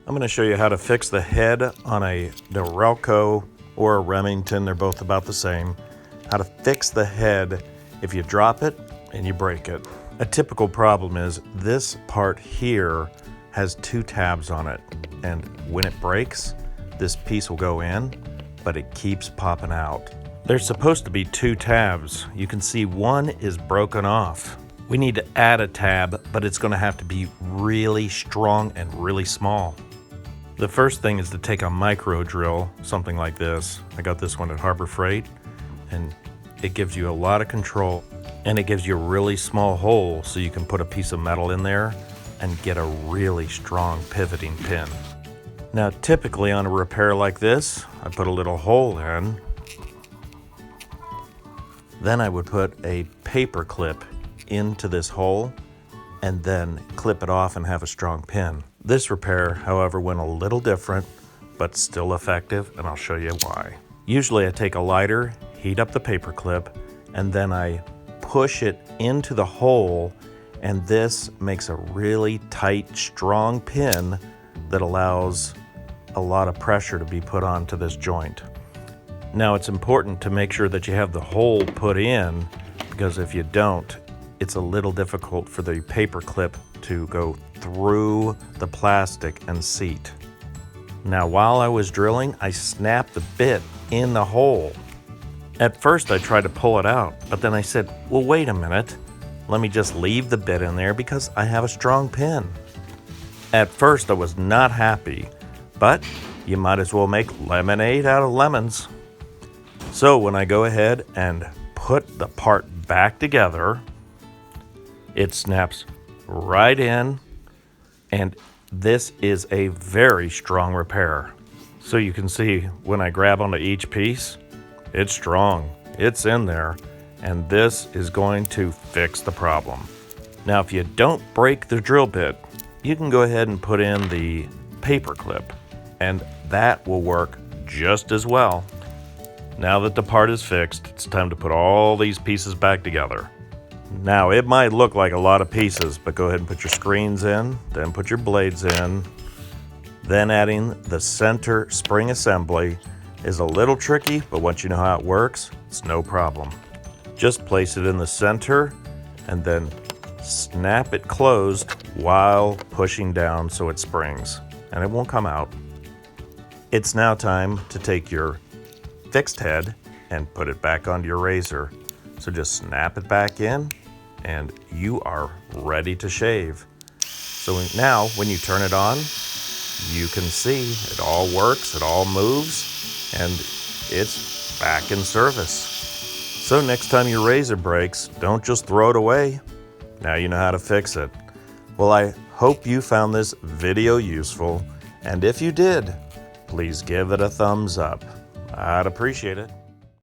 I'm going to show you how to fix the head on a Norelco or a Remington. They're both about the same. How to fix the head if you drop it and you break it. A typical problem is this part here has two tabs on it, and when it breaks, this piece will go in, but it keeps popping out. There's supposed to be two tabs. You can see one is broken off. We need to add a tab, but it's going to have to be really strong and really small. The first thing is to take a micro drill, something like this. I got this one at Harbor Freight, and it gives you a lot of control, and it gives you a really small hole so you can put a piece of metal in there and get a really strong pivoting pin. Now, typically on a repair like this, I put a little hole in. Then I would put a paper clip into this hole and then clip it off and have a strong pin. This repair, however, went a little different, but still effective, and I'll show you why. Usually I take a lighter, heat up the paper clip, and then I push it into the hole, and this makes a really tight, strong pin that allows a lot of pressure to be put onto this joint. Now, it's important to make sure that you have the hole put in, because if you don't, it's a little difficult for the paper clip to go through the plastic and seat. Now, while I was drilling, I snapped the bit in the hole. At first, I tried to pull it out, but then I said, well, wait a minute. Let me just leave the bit in there because I have a strong pin. At first, I was not happy, but you might as well make lemonade out of lemons. So when I go ahead and put the part back together, it snaps right in, and this is a very strong repair. So you can see when I grab onto each piece, it's strong, it's in there, and this is going to fix the problem. Now, if you don't break the drill bit, you can go ahead and put in the paper clip, and that will work just as well. Now that the part is fixed, it's time to put all these pieces back together. Now, it might look like a lot of pieces, but go ahead and put your screens in, then put your blades in. Then adding the center spring assembly is a little tricky, but once you know how it works, it's no problem. Just place it in the center and then snap it closed while pushing down so it springs, and it won't come out. It's now time to take your fixed head and put it back onto your razor. So just snap it back in and you are ready to shave. So now when you turn it on, you can see it all works, it all moves, and it's back in service. So next time your razor breaks, don't just throw it away. Now you know how to fix it. Well, I hope you found this video useful, and if you did, please give it a thumbs up. I'd appreciate it.